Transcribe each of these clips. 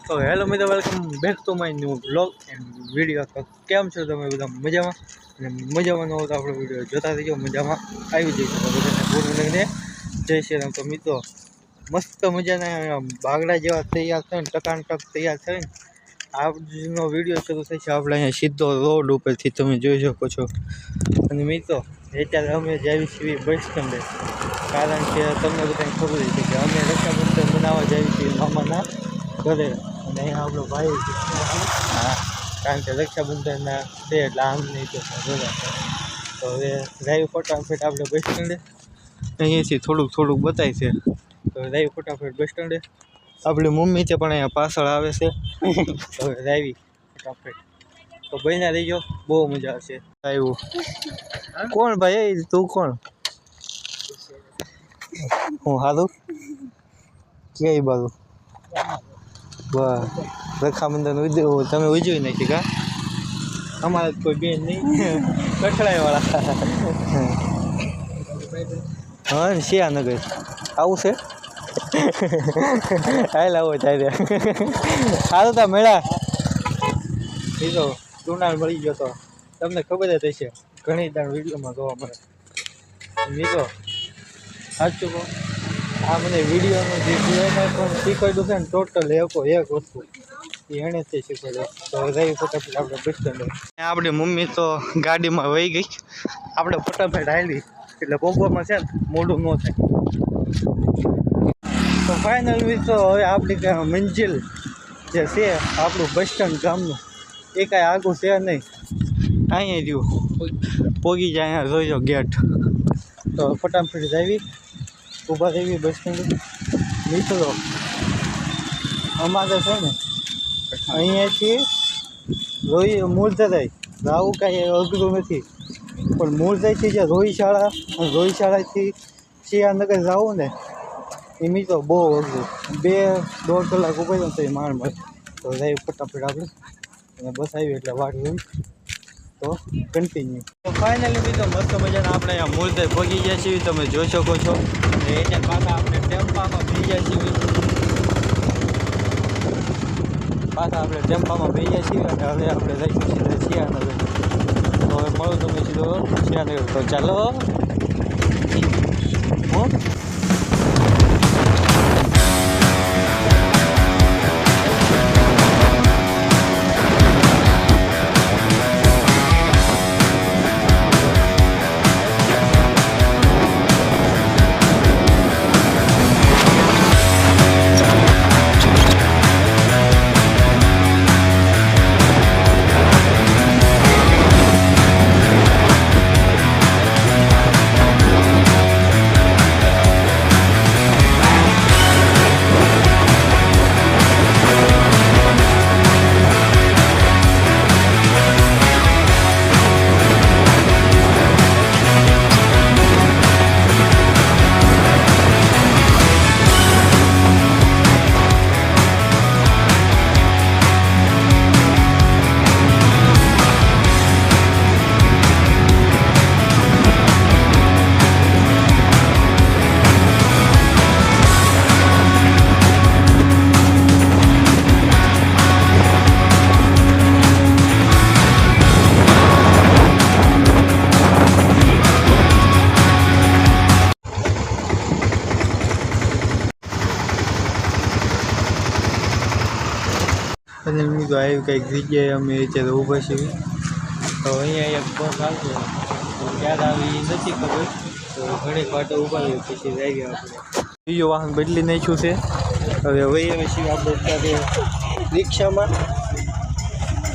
તો હેલો મિત્રો, welcome back to my new blog and video. તો કેમ છો તમે બધા? મજામાં? અને મજામાં ન હોય તો આપણો વિડીયો જોતા રહીજો, મજામાં આવી જઈશું. તો બધાને પૂરું લઈને જય શ્રી રામ. તો મિત્રો મસ્ત મજાના બાગડા જેવા તૈયાર થઈને ટકાનટક તૈયાર થઈને આજનો વિડીયો શરૂ થશે આપણે અહીંયા સીધો રોડ ઉપરથી, તમે જોઈ શકો છો. અને મિત્રો અત્યારે અમે જ આવી છીએ બસ સ્ટેન્ડે, કારણ કે તમને બધાને ખબર છે કે અમે રક્ષાબંધન બનાવવા જઈએ છીએ મામાના ઘરે. અને અહીંયા આપણો ભાઈ હા, કારણ કે રક્ષાબંધનના છે એટલે આમ નહીં તો જોયા. તો હવે જાય ફટાફટ આપણે બસ સ્ટેન્ડે, અહીંયાથી થોડુંક બતાય છે. તો જાય ફટાફટ બસ સ્ટેન્ડે. આપણી મમ્મી છે પણ અહીંયા પાછળ આવે છે. તો હવે જાવી ફટાફટ. તો બન્યા રહીજો, બહુ મજા આવશે. આવ્યું કોણ ભાઈ? તું કોણ? હું હારું કે બાજુ બસ રક્ષાબંધન તમે ઉજવી નાખી કા? અમારે કોઈ બેન નહીં, કઠડાઈવાળા. હા ને શિયાનગર આવું છે. હાલ આવો ત્યારે સારું તા મેળા બીજો ટુનાલ મળી ગયો. તો તમને ખબર જ હશે, ઘણી દાણ વિડીયોમાં જોવા મળે. મિત્રો સાચું કહું, આ મને વિડીયોનું જે પણ શીખવાડ્યું છે ને, ટોટલ એક વસ્તુ એણે તે શીખવાડ્યું. તો રહી ફટાફટ આપણે બસ સ્ટેન્ડે. આપણી મમ્મી તો ગાડીમાં વહી ગઈ, આપણે ફટાફટ હાલી એટલે બપોરમાં છે ને મોડું ન થાય. તો ફાઇનલ મિત્રો હવે આપણી મંજિલ જે છે આપણું બસ સ્ટેન્ડ ગામનું, એ કાંઈ આગું છે નહીં, અહીંયા રહ્યું પોગી જાય. અહીંયા જોઈજો ગેટ. તો ફટાફટ જાવી ઊભા રહેવી બસ સ્ટેન્ડ. મિત્રો અમારે છે ને અહીંયાથી મૂળધરાઈ આવું કાંઈ અઘરું નથી, પણ મૂળધરાઈથી જે રોહિશાળા અને રોહિશાળાથી શિયાનગર જવું ને એ મિત્રો બહુ અઘરું, 2-1.5 કલાક ઉપર તો એ માણ મળે. તો જાય ફટાફટ આપણે, અને બસ આવી એટલે વાટ હોય તો કન્ટિન્યુ. તો ફાઇનલી મિત્રો મસ્ત મજાના આપણે અહીંયા મૂળધર પગી ગયા છીએ, તમે જોઈ શકો છો. અને એને પાછા આપણે ટેમ્પામાં બેસી ગયા છીએ, અને હવે આપણે જઈશું સીધા શિયાનગર. તો હવે મળું તમે સીધો શિયાનગર. તો ચાલો હું અને મિત્રો આવી કંઈક જગ્યાએ અમે અત્યારે ઊભા છીએ. તો અહીંયા એક બસ આવશે, તો ક્યારે આવી નથી ખબર. તો ઘણી વાટો ઊભા રહીએ પછી જઈ ગયા આપણે. બીજું વાહન બદલી નાખ્યું છે, હવે વહી છીએ આપણે અત્યારે રિક્ષામાં,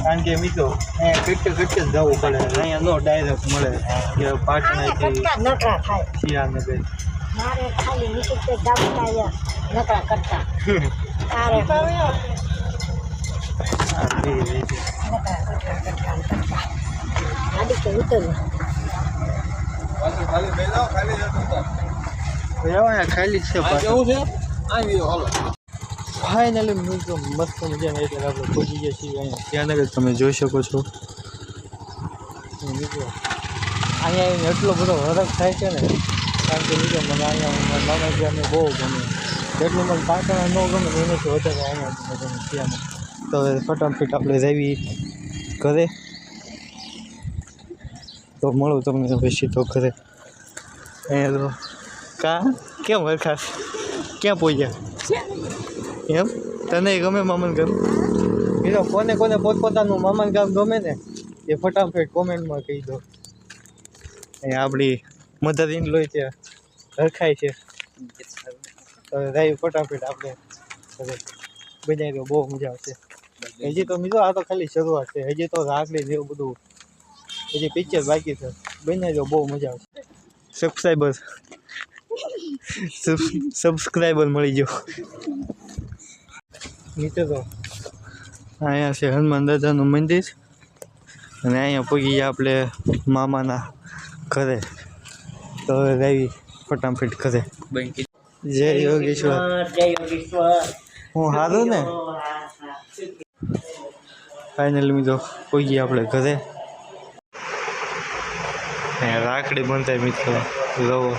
કારણ કે મિત્રો અહીંયા કટકે જ જવું પડે, અહીંયા નો ડાયરેક્ટ મળે કે પાટણાથી શિયાનગર. ખાલી છે ફાઇનલી મિત્રો મસ્ત મજાના એટલે આપણે પહોંચી ગયા છીએ અહીંયા શિયાનગર, તમે જોઈ શકો છો. મિત્રો અહીંયા એટલો બધો હરખ થાય છે ને, કારણ કે મિત્રો મને અહીંયા મામા ગામને બહુ ગમે. જેટલું મને પાટણ ન ગમે એનાથી વધારે અહીંયા ગમે ત્યાં. તો હવે ફટાફટ આપણે જઈએ ઘરે. તો મળું તમને પછી તો ઘરે. અહીંયા તો કેમ વરખાશ ક્યાં પહોંચ્યા એમ? તને ગમે મામાનું ગામ? બીજો કોને કોને પોતપોતાનું મામાનું ગામ ગમે ને એ ફટાફટ કોમેન્ટમાં કહી દો. અહીંયા આપણી મધર ઇન લો ત્યાં રખાય છે. ફટાફટ આપણે બનાવી દો, બહુ મજા આવશે. હજી તો મિત્રો આ તો ખાલી શરૂઆત છે. હજી તો રાખડી ને એવું બધું હજી પિક્ચર બાકી છે. બનાવી દો, બહુ મજા આવશે. સબસ્ક્રાઈબર મળી ગયો. નીચે તો અહીંયા છે હનુમાન દાદાનું મંદિર અને અહીંયા પહોંચી ગયા આપણે મામાના ઘરે. તો હવે આવી ફટાફટ ઘરે. જય યોગેશ્વર. હું સારું ને? ફાઇનલી મિત્રો પહોંચી ગયા આપણે ઘરે. અહીંયા રાખડી બંધાય મિત્રો, રવો.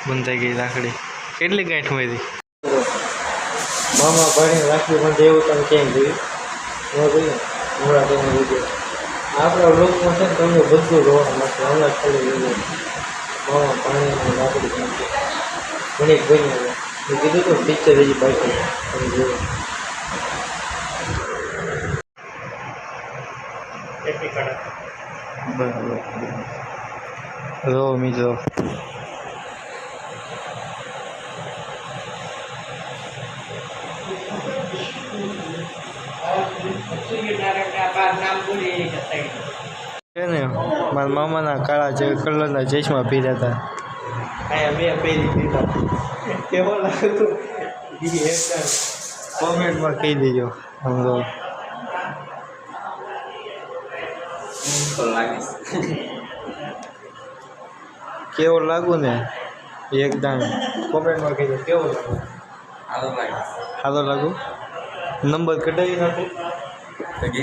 બંધાઈ ગઈ રાખડી. કેટલી ગાંઠ મારી મામા ભાઈને રાખડી બંધ એવું તમે ક્યાંય જોયું જોયું મોડા તમે વિડીયો આપણા લોકમાં છે ને તમને બધું જોવા મળશે. હમણાં ખાલી વિડીયો મામા ભાઈને રાખડી બંધ ઘણી બની મેં કીધું તો પિક્ચર હજી બાકી તમે જોયું. બરાબર રો મિત્રો. છે ને મારા મામાના કાળા કલરના ચશ્મા પહેર્યા હતા. અહીંયા મેં પહેરી દીધા. કેવો લાગતું કોમેન્ટમાં કહી દેજો. હમરો કેવો લાગુ ને એકદમ કોમેન્ટમાં કહી દો કેવો લાગુ. સારો લાગુ. નંબર કઢાવી નાખો. મિત્રો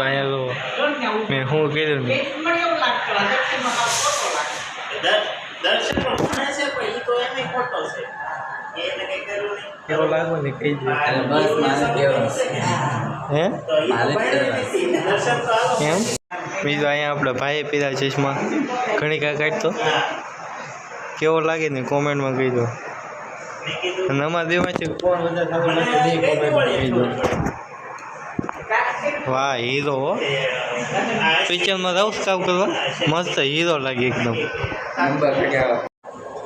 અહીંયા તો મેં શું કીધું ને કેવો લાગુ ને કહી દે. હે એમ બીજું અહીંયા આપણા ભાઈએ પીધા ચશ્મા ઘણી કાઢતો કેવો લાગે ને કોમેન્ટમાં કહી દો. અને અમારા દેવાથી કોણ વધારે સારું લાગે નહીં કોમેન્ટમાં કહી દો. વાહ હીરો હો. પિક્ચરમાં રહું કામ કરવા મસ્ત હીરો લાગે એકદમ.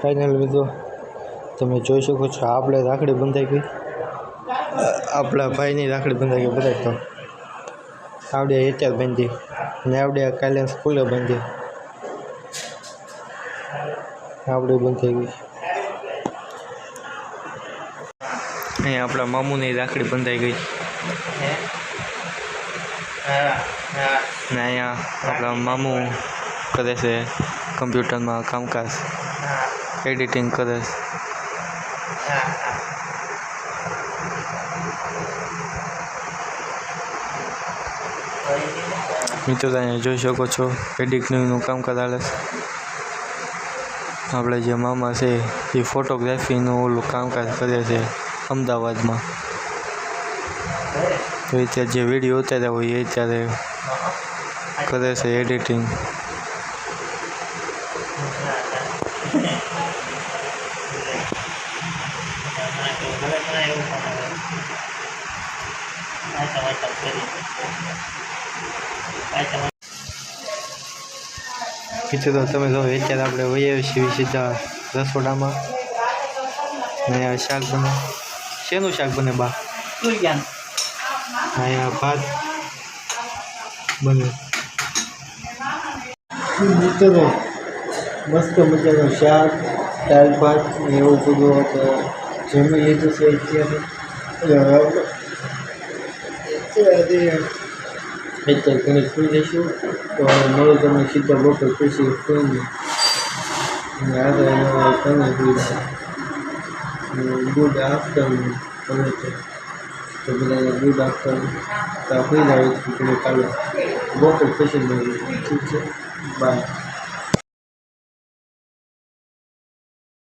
ફાઇનલ મિત્રો તમે જોઈ શકો છો આપણે રાખડી બંધાઈ ગઈ. આપણા ભાઈની રાખડી બંધાઈ ગઈ. બધા તો આવડે અત્યારે બાંધી ને આવડે કાલે સ્કૂલે બાંધી આપણે બંધ થઈ ગઈ. અહીંયા આપણા મામુની રાખડી બંધાઈ ગઈ ને અહીંયા આપણા મામુ કરે છે કમ્પ્યુટરમાં કામકાજ, એડિટિંગ કરે છે. મિત્રો અહીંયા જોઈ શકો છો એડિટિંગનું કામકાજ ચાલે છે. આપણે જે મામા છે એ ફોટોગ્રાફીનું ઓલું કામકાજ કરે છે અમદાવાદમાં. તો અત્યારે જે વિડીયો ઉતાર્યા હોય એ અત્યારે કરે છે એડિટિંગ. કીધું તો તમે જો અત્યારે આપણે વહીએ છીએ સીધા રસોડામાં. ને આ શાક બને. શેનું શાક બને બા? અહીંયા ભાત બને. મિત્રો મસ્ત મજાનું શાક દાળ ભાત ને એવું બધું જમી લીધું છે અત્યારે ઘણી ખુઈ જઈશું. તો મળું તમને સીધા બપોર પછી ખુઈ આજે તમે ગુડ આફ્ટરનૂન કરે છે તો બધાને ગુડ આફ્ટરનૂન તો આપણે જ આવી છું કાલે બપોર પછી ઠીક છે બાય.